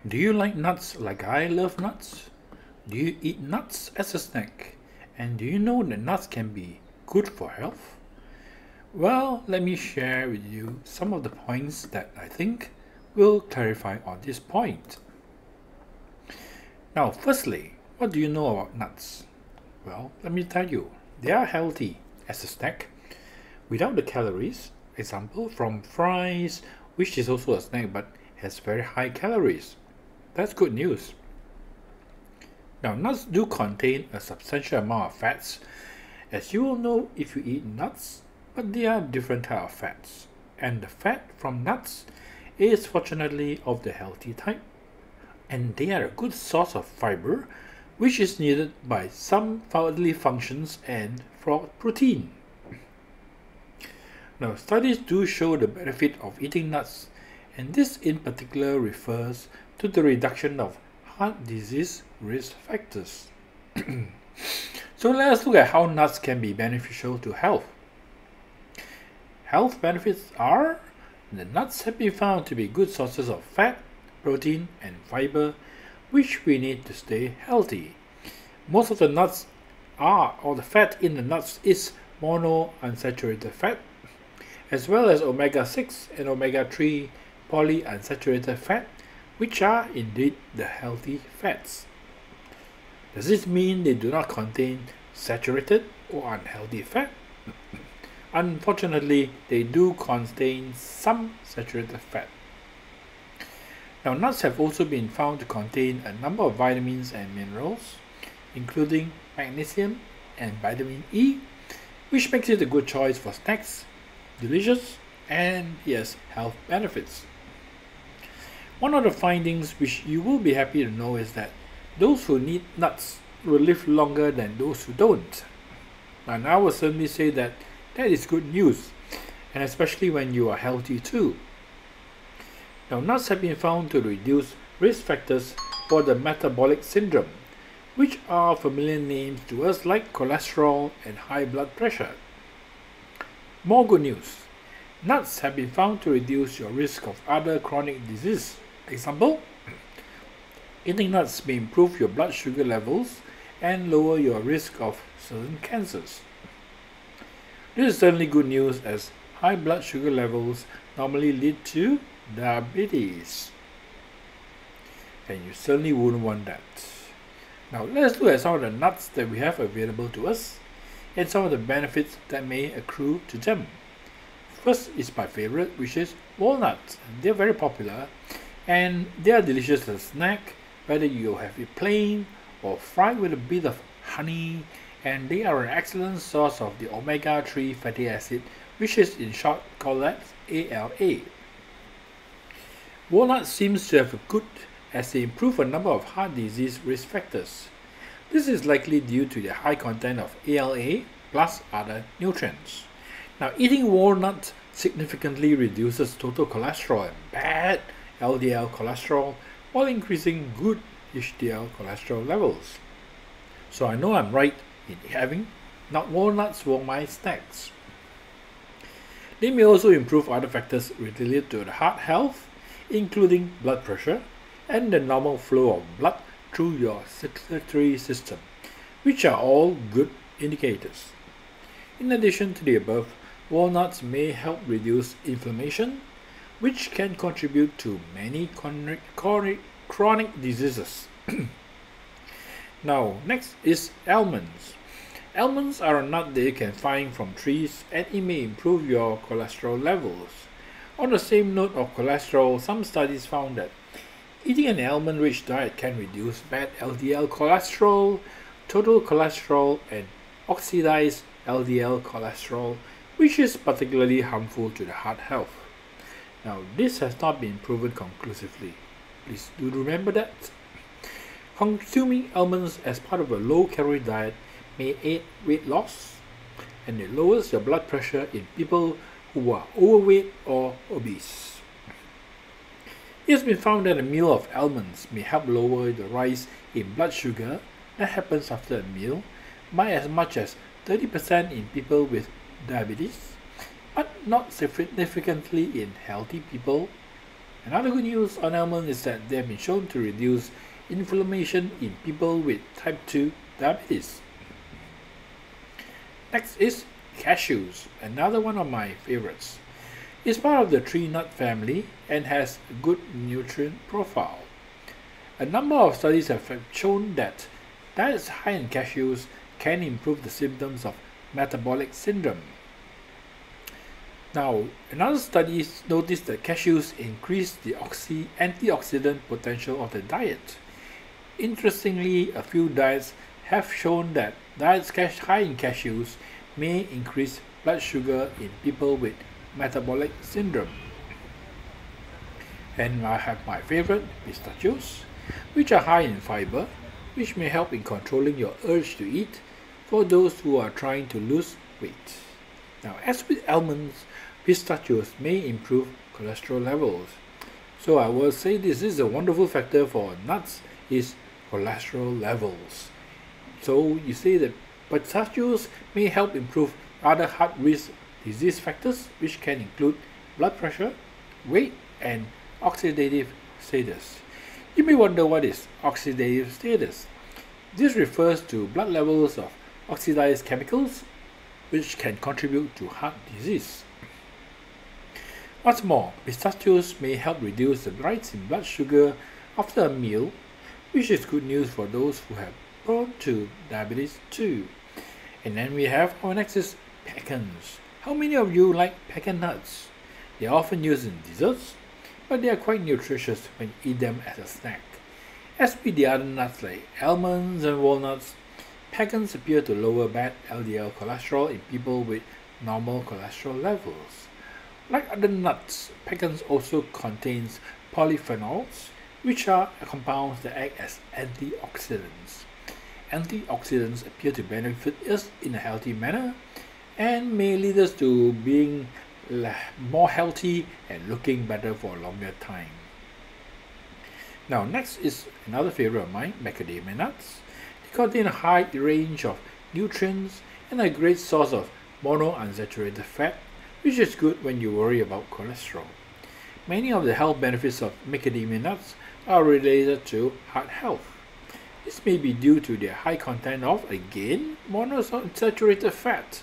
Do you like nuts like I love nuts? Do you eat nuts as a snack? And do you know that nuts can be good for health? Well, let me share with you some of the points that I think will clarify on this point. Now, firstly, what do you know about nuts? Well, let me tell you, they are healthy as a snack without the calories. Example from fries, which is also a snack but has very high calories. That's good news. Now, nuts do contain a substantial amount of fats, as you will know if you eat nuts, but they are different type of fats. And the fat from nuts is fortunately of the healthy type, and they are a good source of fiber, which is needed by some bodily functions and for protein. Now, studies do show the benefit of eating nuts, and this in particular refers to the reduction of heart disease risk factors. So let us look at how nuts can be beneficial to health. Health benefits are the nuts have been found to be good sources of fat, protein, and fiber, which we need to stay healthy. Most of the nuts or the fat in the nuts is monounsaturated fat, as well as omega-6 and omega-3 polyunsaturated fat, which are indeed the healthy fats. Does this mean they do not contain saturated or unhealthy fat? Unfortunately, they do contain some saturated fat. Now, nuts have also been found to contain a number of vitamins and minerals, including magnesium and vitamin E, which makes it a good choice for snacks, delicious, and yes, health benefits. One of the findings which you will be happy to know is that those who eat nuts will live longer than those who don't. And I will certainly say that is good news, and especially when you are healthy too. Now, nuts have been found to reduce risk factors for the metabolic syndrome, which are familiar names to us like cholesterol and high blood pressure. More good news. Nuts have been found to reduce your risk of other chronic disease. Example, eating nuts may improve your blood sugar levels and lower your risk of certain cancers. This is certainly good news, as high blood sugar levels normally lead to diabetes, and you certainly wouldn't want that. Now, let's look at some of the nuts that we have available to us and some of the benefits that may accrue to them. First is my favorite, which is walnuts. They're very popular and they are delicious as a snack, whether you have it plain or fried with a bit of honey, and they are an excellent source of the omega-3 fatty acid, which is in short called as ALA. Walnuts seems to have a good as they improve a number of heart disease risk factors. This is likely due to the high content of ALA plus other nutrients. Now, eating walnuts significantly reduces total cholesterol and bad LDL cholesterol while increasing good HDL cholesterol levels. So I know I'm right in having walnuts for my snacks. They may also improve other factors related to the heart health, including blood pressure and the normal flow of blood through your circulatory system, which are all good indicators. In addition to the above, walnuts may help reduce inflammation, which can contribute to many chronic diseases. Now, next is almonds. Almonds are a nut that you can find from trees, and it may improve your cholesterol levels. On the same note of cholesterol, some studies found that eating an almond-rich diet can reduce bad LDL cholesterol, total cholesterol, and oxidized LDL cholesterol, which is particularly harmful to the heart health. Now, this has not been proven conclusively. Please do remember that. Consuming almonds as part of a low-calorie diet may aid weight loss, and it lowers your blood pressure in people who are overweight or obese. It has been found that a meal of almonds may help lower the rise in blood sugar that happens after a meal by as much as 30% in people with diabetes, but not significantly in healthy people Another good news on almonds is that they have been shown to reduce inflammation in people with type 2 diabetes. Next is cashews, another one of my favorites. It's part of the tree nut family and has a good nutrient profile. A number of studies have shown that diets high in cashews can improve the symptoms of metabolic syndrome. Now, another study noticed that cashews increase the antioxidant potential of the diet. Interestingly, a few diets have shown that diets high in cashews may increase blood sugar in people with metabolic syndrome. And I have my favorite, pistachios, which are high in fiber, which may help in controlling your urge to eat for those who are trying to lose weight. Now, as with almonds, pistachios may improve cholesterol levels. So I will say this is a wonderful factor for nuts is cholesterol levels. So you say that pistachios may help improve other heart risk disease factors, which can include blood pressure, weight, and oxidative status. You may wonder what is oxidative status. This refers to blood levels of oxidized chemicals, which can contribute to heart disease. What's more, pistachios may help reduce the rise in blood sugar after a meal, which is good news for those who have prone to diabetes too. And then we have our next is pecans. How many of you like pecan nuts? They are often used in desserts, but they are quite nutritious when you eat them as a snack. As with the other nuts like almonds and walnuts, pecans appear to lower bad LDL cholesterol in people with normal cholesterol levels. Like other nuts, pecans also contains polyphenols, which are compounds that act as antioxidants. Antioxidants appear to benefit us in a healthy manner and may lead us to being more healthy and looking better for a longer time. Now, next is another favorite of mine, macadamia nuts. They contain a high range of nutrients and a great source of monounsaturated fat, which is good when you worry about cholesterol. Many of the health benefits of macadamia nuts are related to heart health. This may be due to their high content of, again, monounsaturated fat.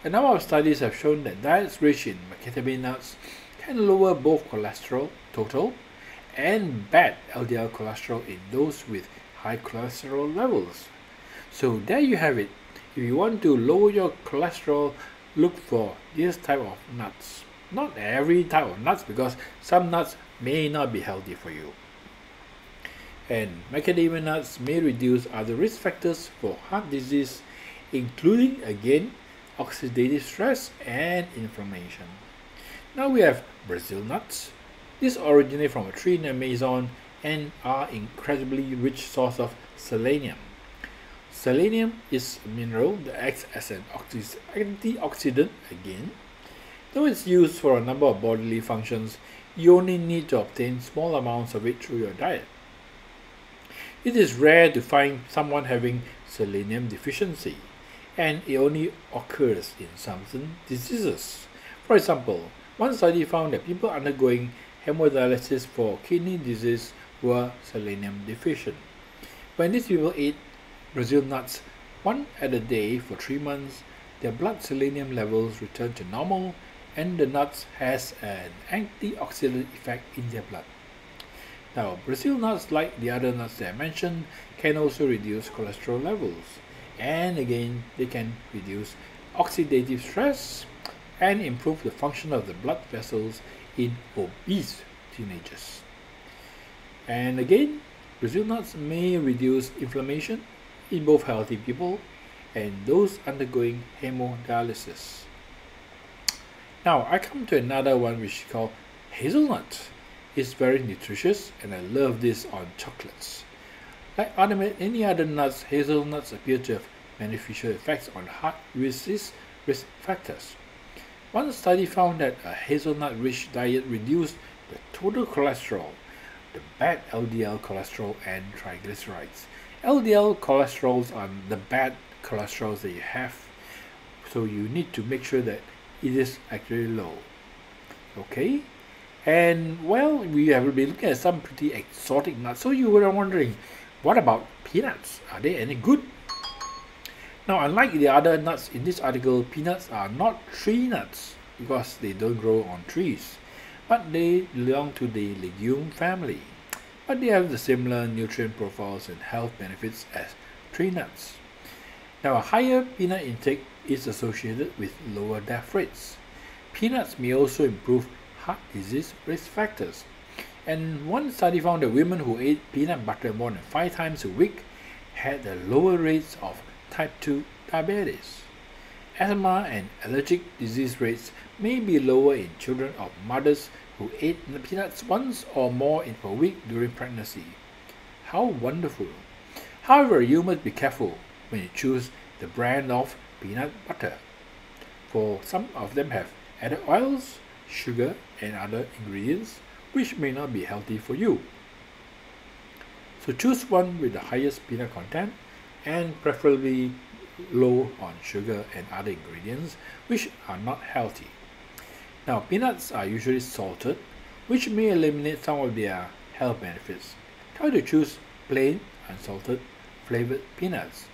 A number of studies have shown that diets rich in macadamia nuts can lower both cholesterol total and bad LDL cholesterol in those with high cholesterol levels. So there you have it. If you want to lower your cholesterol, look for this type of nuts. Not every type of nuts, because some nuts may not be healthy for you. And macadamia nuts may reduce other risk factors for heart disease, including, again, oxidative stress and inflammation. Now we have Brazil nuts. These originate from a tree in the Amazon and are incredibly rich source of selenium. Selenium is a mineral that acts as an antioxidant again. Though it's used for a number of bodily functions, you only need to obtain small amounts of it through your diet. It is rare to find someone having selenium deficiency, and it only occurs in certain diseases. For example, one study found that people undergoing hemodialysis for kidney disease were selenium deficient. When these people ate Brazil nuts one at a day for 3 months, their blood selenium levels returned to normal, and the nuts has an antioxidant effect in their blood. Now, Brazil nuts, like the other nuts that I mentioned, can also reduce cholesterol levels, and again, they can reduce oxidative stress and improve the function of the blood vessels in obese teenagers. And again, Brazil nuts may reduce inflammation in both healthy people and those undergoing hemodialysis. Now, I come to another one which is called hazelnut. It's very nutritious, and I love this on chocolates. Like any other nuts, hazelnuts appear to have beneficial effects on heart disease risk factors. One study found that a hazelnut-rich diet reduced the total cholesterol, the bad LDL cholesterol, and triglycerides. LDL cholesterols are the bad cholesterols that you have, so you need to make sure that it is actually low. Okay? And well, we have been looking at some pretty exotic nuts. So you were wondering, what about peanuts? Are they any good? Now, unlike the other nuts in this article, peanuts are not tree nuts because they don't grow on trees, but they belong to the legume family. But they have the similar nutrient profiles and health benefits as tree nuts. Now, a higher peanut intake is associated with lower death rates. Peanuts may also improve heart disease risk factors. And one study found that women who ate peanut butter more than 5 times a week had the lower rates of type 2 diabetes. Asthma and allergic disease rates may be lower in children of mothers who ate peanuts once or more per week during pregnancy. How wonderful! However, you must be careful when you choose the brand of peanut butter, for some of them have added oils, sugar, and other ingredients which may not be healthy for you. So choose one with the highest peanut content and preferably low on sugar and other ingredients which are not healthy. Now, peanuts are usually salted, which may eliminate some of their health benefits. Try to choose plain, unsalted, flavored peanuts.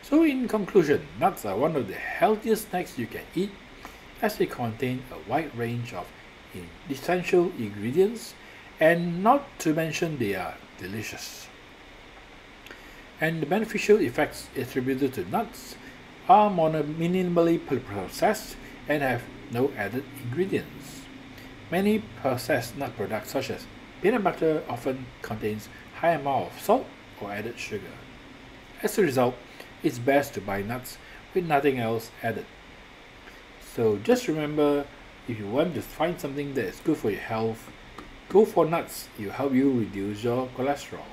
So in conclusion, nuts are one of the healthiest snacks you can eat as they contain a wide range of essential ingredients, and not to mention they are delicious. And the beneficial effects attributed to nuts are minimally processed and have no added ingredients. Many processed nut products such as peanut butter often contains high amount of salt or added sugar. As a result, it's best to buy nuts with nothing else added. So just remember, if you want to find something that is good for your health, go for nuts. It will help you reduce your cholesterol.